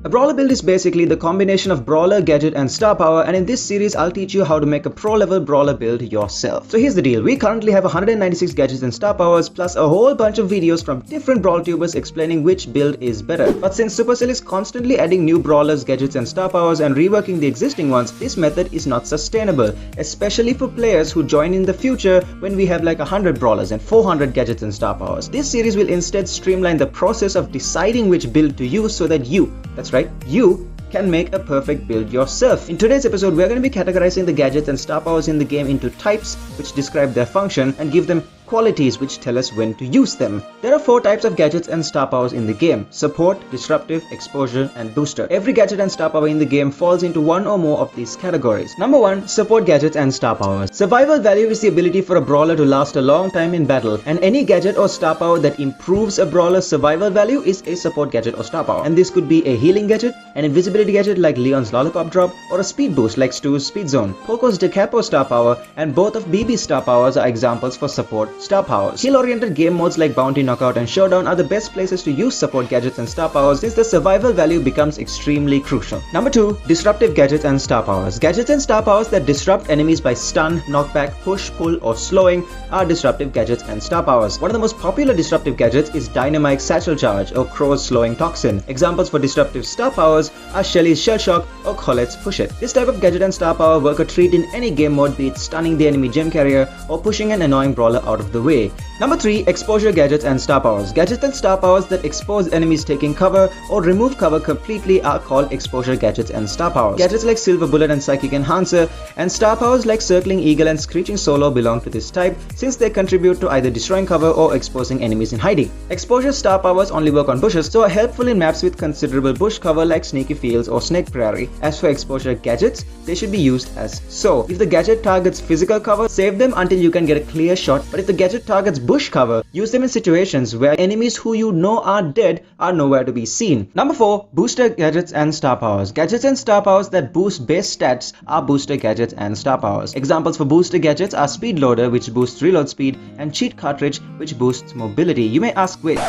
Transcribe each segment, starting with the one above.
A brawler build is basically the combination of brawler, gadget and star power, and in this series I'll teach you how to make a pro level brawler build yourself. So here's the deal, we currently have 196 gadgets and star powers plus a whole bunch of videos from different brawl tubers explaining which build is better. But since Supercell is constantly adding new brawlers, gadgets and star powers and reworking the existing ones, this method is not sustainable, especially for players who join in the future when we have like 100 brawlers and 400 gadgets and star powers. This series will instead streamline the process of deciding which build to use so that that's right, you can make a perfect build yourself. In today's episode, we're going to be categorizing the gadgets and star powers in the game into types, which describe their function and give them qualities which tell us when to use them. There are 4 types of gadgets and star powers in the game: support, disruptive, exposure and booster. Every gadget and star power in the game falls into one or more of these categories. Number 1. Support gadgets and star powers. Survival value is the ability for a brawler to last a long time in battle, and any gadget or star power that improves a brawler's survival value is a support gadget or star power. And this could be a healing gadget, an invisibility gadget like Leon's lollipop drop, or a speed boost like Stu's speed zone. Poco's decapo star power and both of BB's star powers are examples for support star powers. Skill-oriented game modes like Bounty, Knockout and Showdown are the best places to use support gadgets and star powers since the survival value becomes extremely crucial. Number 2. Disruptive gadgets and star powers. Gadgets and star powers that disrupt enemies by stun, knockback, push, pull or slowing are disruptive gadgets and star powers. One of the most popular disruptive gadgets is Dynamite's Satchel Charge or Crow's Slowing Toxin. Examples for disruptive star powers are Shelly's Shell Shock or Colette's Push It. This type of gadget and star power work a treat in any game mode, be it stunning the enemy gem carrier or pushing an annoying brawler out of the way. Number 3. Exposure gadgets and star powers. Gadgets and star powers that expose enemies taking cover or remove cover completely are called exposure gadgets and star powers. Gadgets like Silver Bullet and Psychic Enhancer and star powers like Circling Eagle and Screeching Solo belong to this type since they contribute to either destroying cover or exposing enemies in hiding. Exposure star powers only work on bushes, so are helpful in maps with considerable bush cover like Sneaky Fields or Snake Prairie. As for exposure gadgets, they should be used as so. If the gadget targets physical cover, save them until you can get a clear shot, but if the gadget targets bush cover, use them in situations where enemies who you know are dead are nowhere to be seen. Number 4. Booster gadgets and star powers. Gadgets and star powers that boost base stats are booster gadgets and star powers. Examples for booster gadgets are Speed Loader, which boosts reload speed, and Cheat Cartridge, which boosts mobility. You may ask, wait,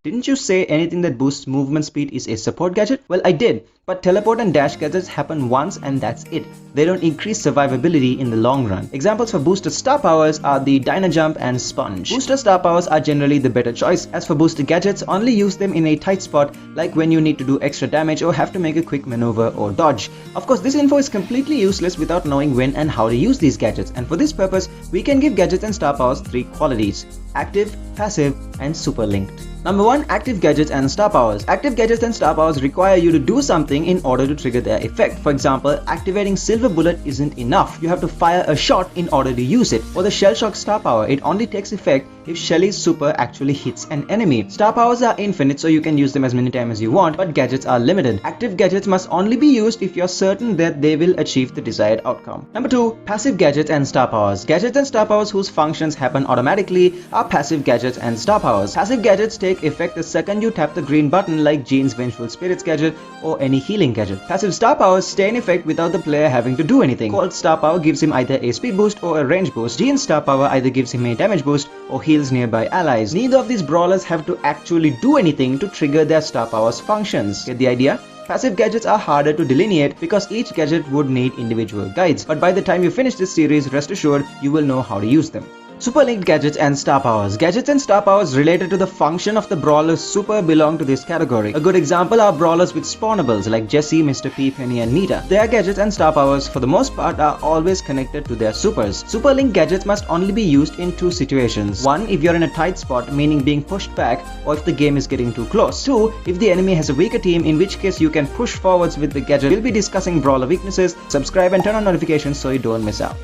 didn't you say anything that boosts movement speed is a support gadget? Well, I did, but teleport and dash gadgets happen once and that's it. They don't increase survivability in the long run. Examples for booster star powers are the Dyna Jump and Sponge. Booster star powers are generally the better choice. As for booster gadgets, only use them in a tight spot like when you need to do extra damage or have to make a quick maneuver or dodge. Of course, this info is completely useless without knowing when and how to use these gadgets, and for this purpose, we can give gadgets and star powers 3 qualities: active, passive and super linked. Number 1. Active gadgets and star powers. Active gadgets and star powers require you to do something in order to trigger their effect. For example, activating Silver Bullet isn't enough. You have to fire a shot in order to use it. Or the Shell Shock star power, it only takes effect if Shelly's super actually hits an enemy. Star powers are infinite, so you can use them as many times as you want, but gadgets are limited. Active gadgets must only be used if you're certain that they will achieve the desired outcome. Number 2. Passive gadgets and star powers. Gadgets and star powers whose functions happen automatically are passive gadgets and star powers. Passive gadgets take effect the second you tap the green button, like Jean's Vengeful Spirits gadget or any healing gadget. Passive star powers stay in effect without the player having to do anything. Colt's star power gives him either a speed boost or a range boost. Jean's star power either gives him a damage boost or heals nearby allies. Neither of these brawlers have to actually do anything to trigger their star powers functions. Get the idea? Passive gadgets are harder to delineate because each gadget would need individual guides, but by the time you finish this series, rest assured you will know how to use them. Super linked gadgets and star powers. Gadgets and star powers related to the function of the brawler's super belong to this category. A good example are brawlers with spawnables like Jessie, Mr. P, Penny and Nita. Their gadgets and star powers for the most part are always connected to their supers. Super linked gadgets must only be used in 2 situations. 1. If you're in a tight spot, meaning being pushed back, or if the game is getting too close. 2. If the enemy has a weaker team, in which case you can push forwards with the gadget. We'll be discussing brawler weaknesses. Subscribe and turn on notifications so you don't miss out.